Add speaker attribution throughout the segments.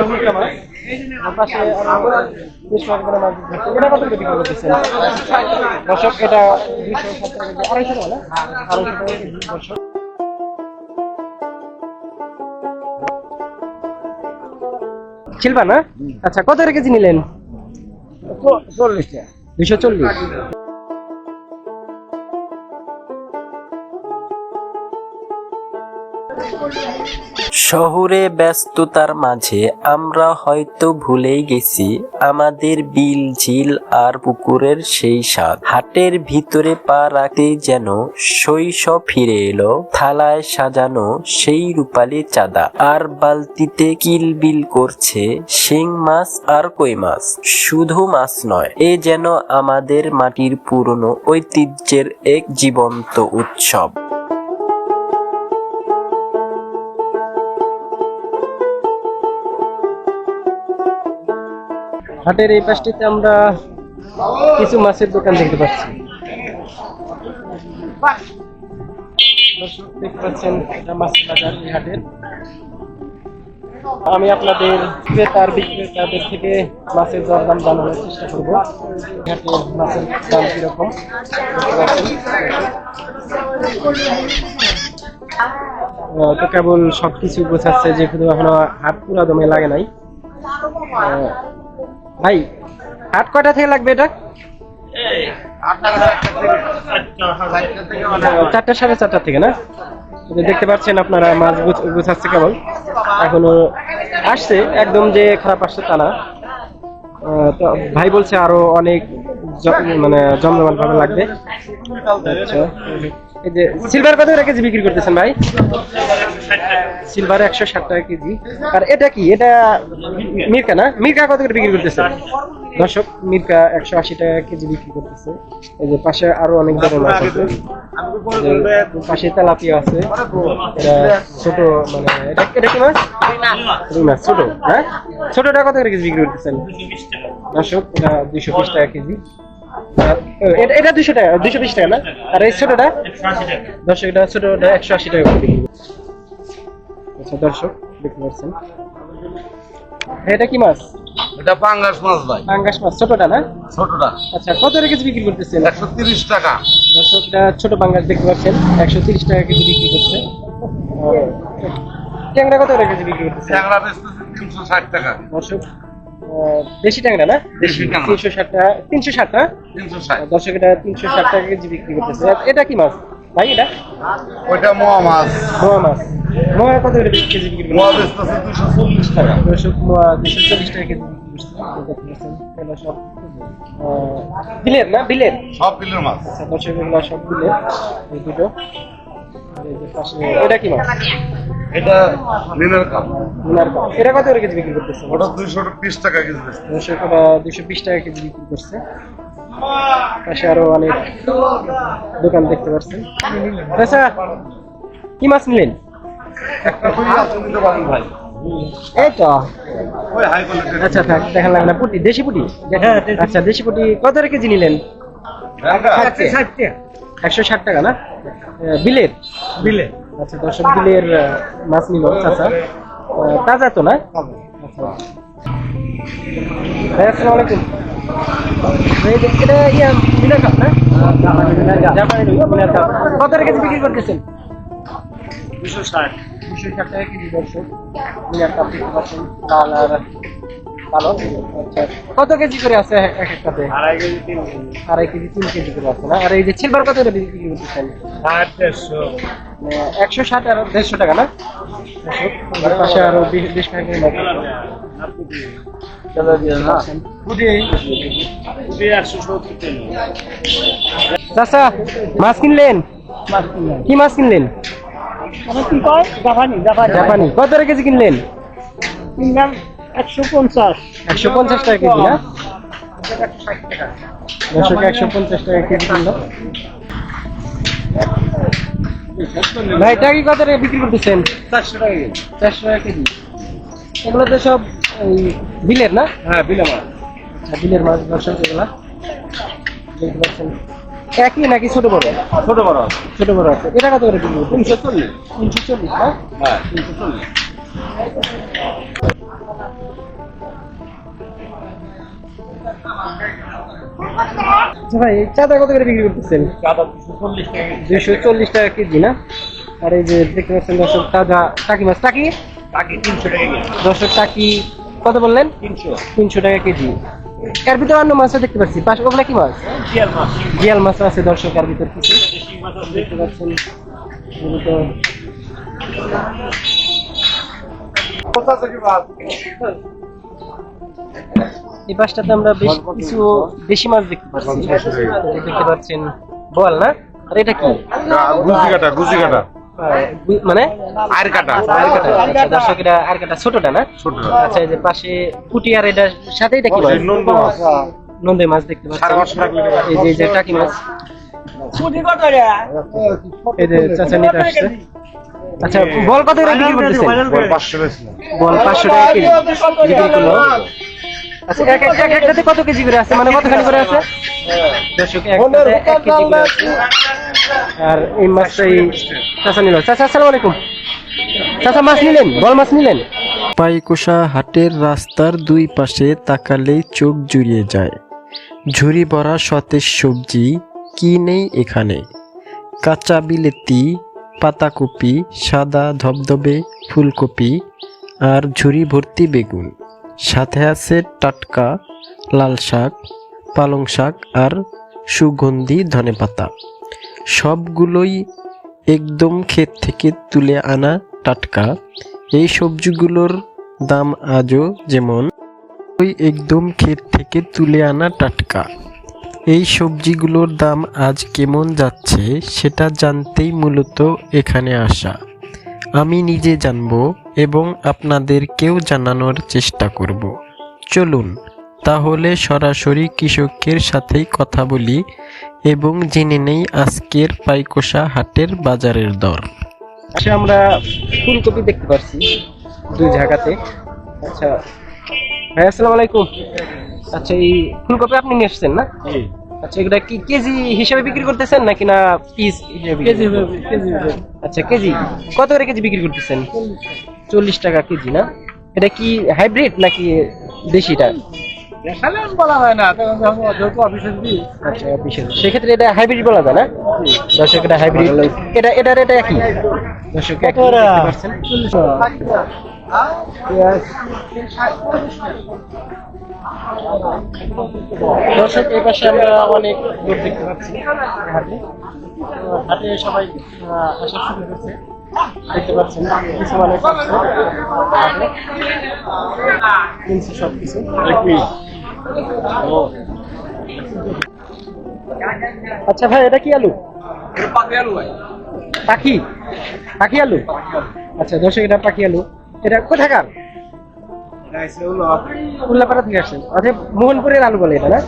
Speaker 1: হুইকা মাছ পাশে আরো বেশ কয়েকটা মাছ ধরছে। এটা কত করে বিক্রি করতেছেন দর্শক? এটা 270 টাকা কেজি, 250 টাকা না, 250 টাকা কেজি দর্শক। সিলভার না? আচ্ছা, কত করে কেজি নিলেন?
Speaker 2: 40 টাকা।
Speaker 1: 240।
Speaker 3: শহুরে ব্যস্ততার মাঝে আমরা হয়তো ভুলেই গেছি আমাদের বিল, ঝিল আর পুকুরের সেই স্বাদ। হাটের ভিতরে পা রাখতেই যেন শৈশব ফিরে এলো। থালায় সাজানো সেই রূপালী চাঁদা, আর বালতিতে কিলবিল করছে শিং মাছ আর কই মাছ। শুধু মাছ নয়, এ যেন আমাদের মাটির পুরনো ঐতিহ্যের এক জীবন্ত উৎসব।
Speaker 1: হাটের এই পাশটিতে আমরা কিছু মাছের দোকান দেখতে পাচ্ছি। দর্শক দেখতে পাচ্ছেন এটা মাছের বাজার এই হাটের। আমি আপনাদের ক্রেতার বিক্রেতাদের থেকে মাছের দরদাম জানানোর চেষ্টা করব। হাটের মাছের দাম কিরকম তো কেবল সবকিছু বোঝাচ্ছে, যেহেতু এখনো হাট পুরা দমে লাগে নাই। ভাই, হাট কয়টা থেকে লাগবে এটা? 4টা, 4:30 থেকে না? দেখতে পাচ্ছেন আপনারা মাছ গুছাচ্ছে কেবল, এখনো আসছে, একদম যে খারাপ আসছে তা না। তো ভাই বলছে আরো অনেক মানে জমজমাট ভাবে লাগবে। আচ্ছা, এই যে সিলভার কত করে কেজি বিক্রি করতেছেন ভাই? সিলভার 160 টাকা কেজি। আর এটা কি? এটা মির্কা না? মির্কা কত করে বিক্রি করতেছেন দর্শক? মির্কা 180 টাকা কেজি বিক্রি করতেছে। এই যে পাশে আরো অনেক ধরনের মাছ আছে, পাশে তেলাপিয়া আছে। এটা ছোট, মানে এটা কি মাছ? রুই মাছ ছোট, হ্যাঁ? ছোটটা কত করে কেজি বিক্রি করতেছেন দর্শক? এটা 220 টাকা কেজি। এটা 200 টাকা, 220 টাকা না? আর এই ছোটটা দর্শক, এটা ছোটটা 180 টাকা করে বিক্রি। আচ্ছা দর্শক দেখতে পাচ্ছেন, এটা কি মাছ?
Speaker 2: এটা পাঙ্গাস মাছ ভাই।
Speaker 1: পাঙ্গাস মাছ ছোটটা না?
Speaker 2: ছোটটা।
Speaker 1: আচ্ছা, কত করে কেজি বিক্রি করতেছেন?
Speaker 2: 130 টাকা।
Speaker 1: দর্শক, এটা ছোট পাঙ্গাস দেখতে পাচ্ছেন, 130 টাকা কেজি বিক্রি করছে। ট্যাংরা কত করে কেজি বিক্রি করতেছে?
Speaker 2: ট্যাংরা বেচতেছে 360 টাকা।
Speaker 1: দর্শক, দেশি ট্যাংরা না?
Speaker 2: দেশি ট্যাংরা।
Speaker 1: 360 টাকা, 360 না?
Speaker 2: 360।
Speaker 1: দর্শক, এটা 360 টাকা কেজি বিক্রি করতেছে। এটা কি মাছ ভাই? এটা
Speaker 2: ওইটা মোয়া মাছ।
Speaker 1: মোয়া মাছ। মোয়া কত করে কেজি বিক্রি
Speaker 2: মোয়া
Speaker 1: করতেছে?
Speaker 2: বেচতেছে 240 টাকা।
Speaker 1: দর্শক, মোয়া 240 টাকা কেজি বিক্রি করছে। দেখতে পাচ্ছেন এগুলো সব বিলের না? বিলের?
Speaker 2: সব বিলের মাছ।
Speaker 1: আচ্ছা দর্শক, এগুলো সব বিলের। এই দুটো। এই যে পাশে এটা কি মাছ?
Speaker 2: এটা মিনার কাপ।
Speaker 1: মিনার কাপ। এটা কত করে কেজি বিক্রি করতেছে?
Speaker 2: ওটা 220 টাকা কেজি বেচতেছে।
Speaker 1: দর্শক, ওটা 220 টাকা কেজি বিক্রি করছে। পাশে আরো অনেক দোকান দেখতে পাচ্ছেন। আচ্ছা, কি মাছ নিলেন?
Speaker 2: একটা কই আছে নিতে পারেন ভাই।
Speaker 1: এই তো।
Speaker 2: ওই হাই কোয়ালিটি।
Speaker 1: আচ্ছা থাক, দেখা লাগবে না। পুটি, দেশি পুটি? আচ্ছা, দেশি পুটি কত করে কেজি নিলেন? 160 টাকা না? বিলের?
Speaker 2: বিলে।
Speaker 1: আচ্ছা দর্শক, বিলের মাছ নিল চাচা। তাজা তো না? আচ্ছা ভাই, আসসালামু আলাইকুম। এটা ইয়া মিনার কাপ না? জাপানি রুই, মিনার কাপ। কত করে কেজি বিক্রি করতেছেন? 260 টাকা কেজি দর্শক। মিনার কাপ দেখতে পাচ্ছেন, লাল আর কালো। আচ্ছা, কত কেজি করে আছে এক একটাতে? 2.5 কেজি 3 কেজি। 2.5 কেজি 3 কেজি করে আছে না? আর এই যে সিলভার কত করে বিক্রি করতেছেন? 160 আর 150 টাকা না? পাশে আরো বেশ কয়েকজন মাছ আছে। চাচা, মাছ কিনলেন? কি মাছ কিনলেন? জাপানি। কত করে কেজি কিনলেন? 150 টাকা কেজি না? 150 টাকা কেজি কিনলো ভাই। টাকি কত টাকা বিক্রি করতেছেন? 400 টাকা কেজি। 400 টাকা কেজি। এগুলো তো সব বিলের না? হ্যাঁ, বিলের মাছ। আচ্ছা, বিলের মাছ দর্শক, এগুলা দেখতে পাচ্ছেন। একই নাকি ছোট বড়? ছোট বড়। ছোট বড় আছে। এটা কত করে বিক্রি করতেছেন? 340। 340 না? হ্যাঁ, 340। আচ্ছা ভাই এই চাঁদা কত করে বিক্রি করতেছেন? 240 টাকা কেজি না? আর এই যে দেখতে পাচ্ছেন দর্শক তাজা টাকি মাছ, টাকি
Speaker 2: 300 টাকা কেজি।
Speaker 1: দর্শক টাকি কত বললেন? 300 টাকা কেজি। এর ভিতরে অন্য মাছও দেখতে পাচ্ছি, পাশে ওগুলা কি মাছ? জিয়াল মাছ আছে দর্শক, এর ভিতর কিছু দেখতে পাচ্ছেন। মূলত এই পাশটাতে আমরা বেশ কিছু দেশি মাছ দেখতে পাচ্ছি। দেখতে পাচ্ছেন বল না? আর এটা কি?
Speaker 2: গুজি কাটা।
Speaker 1: মানে
Speaker 2: আর কাটা।
Speaker 1: আচ্ছা দর্শক এটা আর কাটা ছোটটা না?
Speaker 2: ছোটটা।
Speaker 1: আচ্ছা এই যে পাশে পুঁটি আর এটার সাথে এটা কি মাছ?
Speaker 2: নন্দ মাছ।
Speaker 1: নন্দে মাছ দেখতে পাচ্ছেন। এই যে টাকি মাছ, এই যে চাচা নিতে আসছে। আচ্ছা বল কত করে বিক্রি করতেছেন?
Speaker 2: বল 500 বেচলাম।
Speaker 1: বল 500 টাকা কেজি বিক্রি করলো। আচ্ছা একটাতে কত কেজি করে আছে, মানে কতখানি করে আছে? দর্শক একটাতে 1 কেজি করে আছে। আর এই মাছটাই চাচা নিল। চাচা আসসালামু আলাইকুম। চাচা মাছ নিলেন? বল মাছ নিলেন?
Speaker 3: পাইকোষা হাটের রাস্তার দুই পাশে তাকালেই চোখ জুড়িয়ে যায়। ঝুড়ি ভরা সতেজ সবজি, কি নেই এখানে? কাঁচা বিলেতি, পাতাকপি, সাদা ধবধবে ফুলকপি আর ঝুড়ি ভর্তি বেগুন। সাথে আছে টাটকা লাল শাক, পালং শাক আর সুগন্ধি ধনেপাতা। সবগুলোই একদম ক্ষেত থেকে তুলে আনা টাটকা। এই সবজিগুলোর দাম আজও যেমন, ওই একদম ক্ষেত থেকে তুলে আনা টাটকা। এই সবজিগুলোর দাম আজ কেমন যাচ্ছে সেটা জানতেই মূলত এখানে আসা। আমি নিজে জানবো এবং আপনাদেরকেও জানানোর চেষ্টা করব। চলুন তাহলে সরাসরি কৃষকের সাথেই কথা বলি এবং জেনে নেই আজকের পাইকোষা হাটের বাজারের দর।
Speaker 1: আচ্ছা আমরা ফুলকপি দেখতে পাচ্ছি দুই জায়গাতে। আচ্ছা ভাই আসসালামু আলাইকুম। আচ্ছা এই ফুলকপি আপনি নিয়ে এসেছেন না? আচ্ছা এটা কি কেজি হিসেবে বিক্রি করতেছেন নাকি না পিস হিসেবে? কেজি। আচ্ছা কেজি কত করে কেজি বিক্রি করতেছেন? 40 টাকা কেজি না? এটা কি হাইব্রিড নাকি দেশিটা?
Speaker 2: বলা হয় না, যেহেতু অফিসের দিই।
Speaker 1: আচ্ছা বিশেষ সেক্ষেত্রে এটা হাইব্রিড বলা যায় না? দর্শক এটা হাইব্রিড, এটার এটা একই দর্শক একই দেখতে পাচ্ছেন। দর্শক এই পাশে আমরা অনেক লোক দেখতে পাচ্ছি হাটে। হাটে সবাই আসা শুরু করেছে দেখতে পাচ্ছেন। কিছু মানুষ আসছে হাটে, কিনছে সবকিছু। আচ্ছা ভাই এটা কি আলু? পাখি পাখি আলু। আচ্ছা দর্শক এটা পাখি আলু। এটা কোথাকার? উল্লাপাড়া থেকে আসছেন। আচ্ছা মোহনপুরের আলু বলে এটা না?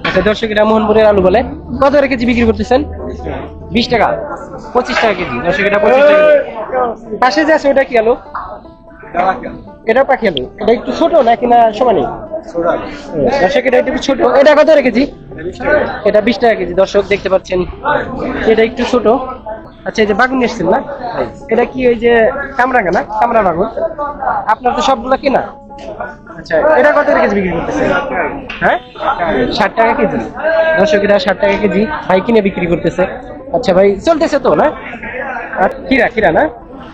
Speaker 1: আচ্ছা দর্শক এটা মোহনপুরের আলু বলে। কত করে কেজি বিক্রি করতেছেন? 20 টাকা, 25 টাকা কেজি। দর্শক এটা 25 টাকা। পাশে যে আছে ওটা কি আলু? এটা পাখি আলু। এটা একটু ছোট নাকি না সমানই? দর্শক এটা একটু ছোট। এটা কত করে কেজি? এটা 20 টাকা কেজি। দর্শক দেখতে পাচ্ছেন এটা একটু ছোট। আচ্ছা এই যে বাগুন এসছেন না? এটা কি ওই যে কামরাঙ্গা না? কামরা বাগুন। আপনার তো সবগুলো কিনা? আচ্ছা এটা কত করে কেজি বিক্রি করতেছেন? হ্যাঁ 60 টাকা কেজি। দর্শক এটা 60 টাকা কেজি ভাই কিনে বিক্রি করতেছে। আচ্ছা ভাই চলতেছে তো না? আর খিরা না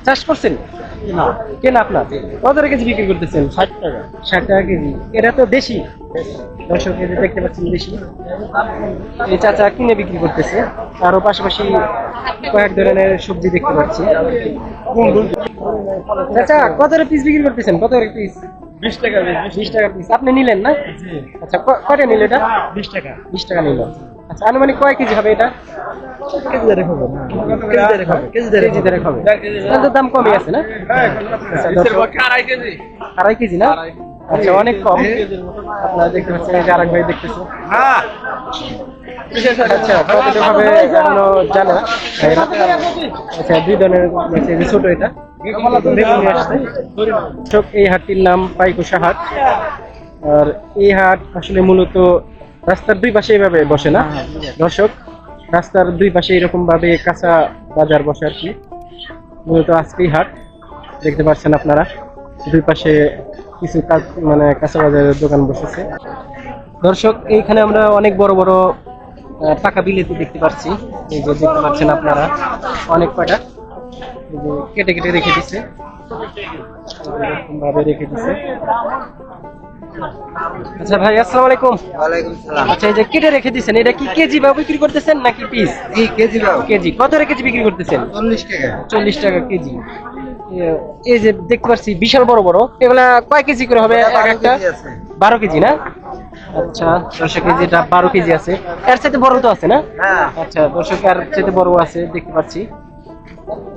Speaker 1: চাষ করছেন? না কেন আপনার কত করে কেজি বিক্রি করতেছেন? 60 টাকা। 60 টাকা কেজি। এটা তো দেশি। দর্শক এই যে দেখতে পাচ্ছেন দেশি। এই চাচা কিনে বিক্রি করতেছে। আরো পাশাপাশি কয়েক ধরনের সবজি দেখতে পাচ্ছি। চাচা কত করে পিস বিক্রি করতেছেন? কত করে পিস?
Speaker 2: 20 টাকা।
Speaker 1: 20 টাকা পিস। আপনি নিলেন না? আচ্ছা কয়টা নিল এটা?
Speaker 2: 20 টাকা।
Speaker 1: 20 টাকা নিল। আচ্ছা আনুমানিক কয় কেজি হবে এটা? কেজি দেড়েক হবে। কেজি দেড়েক হবে। তাহলে তো দাম কমই আছে না?
Speaker 2: আড়াই কেজি।
Speaker 1: আড়াই কেজি না? আচ্ছা অনেক কম। আপনারা দেখতে পাচ্ছেন এই যে আরেক ভাই দেখতেছে। আচ্ছা কতটা হবে এখনো জানে না ভাইরা। আচ্ছা দুই ধরনের আছে, যে ছোট এটা বেগুন নিয়ে আসছে। দর্শক এই হাটটির নাম পাইকোষা হাট। আর এই হাট আসলে মূলত রাস্তার দুই পাশে এইভাবে বসে না দর্শক? রাস্তার দুই পাশে এরকম ভাবে কাঁচা বাজার বসে আর কি। মূলত আজকেই হাট দেখতে পাচ্ছেন আপনারা, দুই পাশে কিছু মানে কাঁচা বাজারের দোকান বসেছে। দর্শক এইখানে আমরা অনেক বড় বড় টাকা বিলেতি দেখতে পাচ্ছি। এই যে দেখতে পাচ্ছেন আপনারা অনেক কয়টা এই যে কেটে কেটে রেখে দিছে, এরকম ভাবে রেখে দিছে। আচ্ছা ভাই, আসসালামু আলাইকুম।
Speaker 2: ওয়ালাইকুম সালাম।
Speaker 1: আচ্ছা, এই যে কেটে রেখে দিছেন, এটা কি কেজি বা বিক্রি করতেছেন নাকি পিস?
Speaker 2: জি কেজি দাও।
Speaker 1: কেজি কত রে কেজি বিক্রি করতেছেন?
Speaker 2: 40 টাকা।
Speaker 1: 40 টাকা কেজি। এই যে দেখতে পাচ্ছি বিশাল বড় বড়, এগুলা কয় কেজি করে হবে এক একটা? 12 কেজি না? আচ্ছা দর্শক, কেজি এটা 12 কেজি আছে। এর চাইতে বড় তো আছে না?
Speaker 2: হ্যাঁ।
Speaker 1: আচ্ছা দর্শক, এর চাইতে বড় আছে দেখতে পাচ্ছি।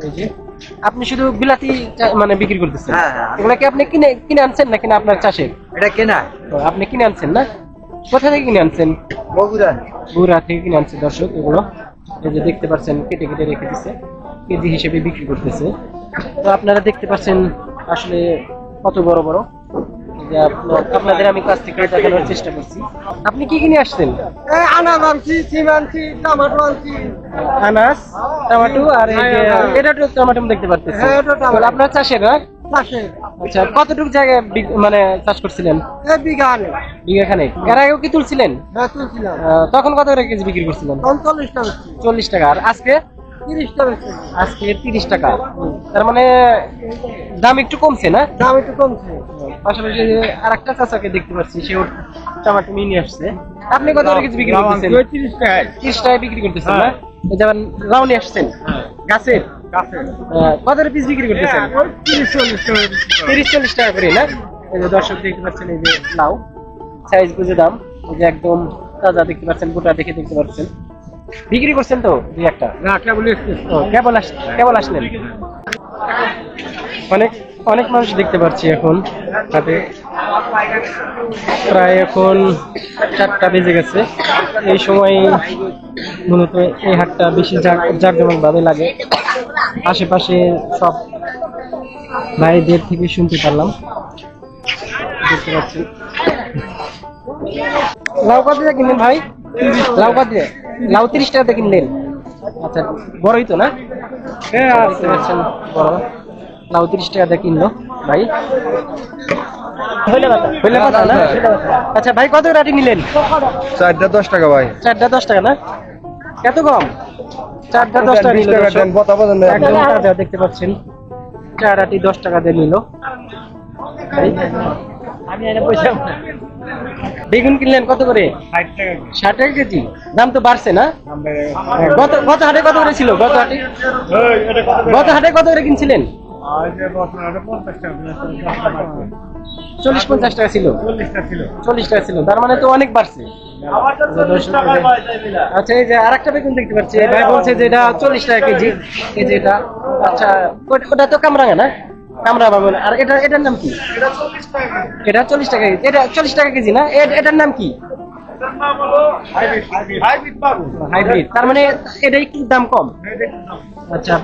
Speaker 1: এই যে আপনি শুধু বিলাতি মানে বিক্রি করতেছেন?
Speaker 2: হ্যাঁ, হ্যাঁ।
Speaker 1: এগুলা কি আপনি কিনে কিনে আনছেন নাকি না আপনার চাষের?
Speaker 2: এটা কেনা
Speaker 1: আপনি কিনে আনছেন না? কোথা থেকে কিনে আনছেন?
Speaker 2: বগুড়া।
Speaker 1: গুড়া থেকে কিনে আনছে দর্শক এগুলো। এই যে দেখতে পাচ্ছেন কেটে কেটে রেখে দিছে, কেজি হিসেবে বিক্রি করতেছে। তো আপনারা দেখতে পাচ্ছেন আসলে কত বড় বড়। এই যে আপনাদের আমি কাছ থেকে দেখানোর চেষ্টা করছি। আপনি কি কিনে আসছেন?
Speaker 2: আনাজ আনছি, সিম আনছি, টমেটো আনছি।
Speaker 1: আনাস, টমেটো, আর এই যে এটা তো টমেটো দেখতে পাচ্ছেন।
Speaker 2: হ্যাঁ, এটা টমেটো।
Speaker 1: আপনার চাষের না?
Speaker 2: চাষে
Speaker 1: আচ্ছা, কতটুকু জায়গায় মানে চাষ করছিলেন?
Speaker 2: বিঘা আনে।
Speaker 1: বিঘা খানেক। এর আগেও কি তুলছিলেন?
Speaker 2: হ্যাঁ তুলছিলাম।
Speaker 1: তখন কত করে কেজি বিক্রি করছিলেন?
Speaker 2: 40 টাকা।
Speaker 1: 40 টাকা। আর আজকে?
Speaker 2: 30 টাকা।
Speaker 1: আজকে 30 টাকা। তার মানে দাম একটু কমছে না?
Speaker 2: দাম একটু কমছে।
Speaker 1: পাশাপাশি আর একটা চাচাকে দেখতে পাচ্ছি, সেও টমেটো নিয়ে আসছে। আপনি কত করে কেজি বিক্রি করতেছেন?
Speaker 2: 30 টাকা।
Speaker 1: 30 টাকায় বিক্রি করতেছেন না? এই যেমন রাউন্ড নিয়ে আসছেন গাছের, কত করে পিস বিক্রি করতেছেন? 30-40 টাকা করে না? এই যে দর্শক দেখতে পাচ্ছেন, এই যে লাউ সাইজ বুঝে দাম, এই যে একদম তাজা দেখতে পাচ্ছেন, গোটা দেখে দেখতে পাচ্ছেন। বিক্রি করছেন তো দুই একটা?
Speaker 2: না কেবল
Speaker 1: ও, কেবল আসলেন। অনেক অনেক মানুষ দেখতে পাচ্ছি এখন হাটে। প্রায় এখন 4টা বেজে গেছে। এই সময় মূলত এই হাটটা বেশি জাঁকজমক ভাবে লাগে। আশেপাশে সব ভাইদের থেকে শুনতে পারলাম, দেখতে পাচ্ছি। লাউ কত দিয়ে কিনলেন ভাই? লাউ কত দিয়ে? লাউ 30 টাকাতে কিনলেন? আচ্ছা, বড়ই তো না? হ্যাঁ, দেখতে পাচ্ছেন বড় লাউ 30 টাকাতে কিনলো ভাই। হইলে পাতা না? আচ্ছা ভাই, কত করে আটি নিলেন?
Speaker 2: 4টা 10 টাকা ভাই।
Speaker 1: 4টা 10 টাকা না? এত কম? 4টা 10 টাকা নিল দর্শক। একদম তাজা দেখতে পাচ্ছেন, 4 আটি 10 টাকা দিয়ে নিল ভাই। আমি এনে পয়সা বেগুন কিনলেন কত করে? 60 টাকা কেজি। দাম তো বাড়ছে না? গত হাটে কত করে ছিল? গত হাটে কত করে কিনছিলেন? 40-50 টাকা ছিল। 40 টাকা ছিল, তার মানে তো অনেক বাড়ছে। আচ্ছা, এই যে আরেকটা বেগুন দেখতে পাচ্ছি, ভাই বলছে যে এটা 40 টাকা কেজি। এই যে এটা, আচ্ছা ওটা তো কামরাঙা না? কামরা বাবুন। আর এটার নাম কি? এটা 40 টাকা কেজি। এটা 40 টাকা কেজি না? এটার নাম কি? হাইব্রিড। তার মানে এটা একটু দাম কম। আচ্ছা।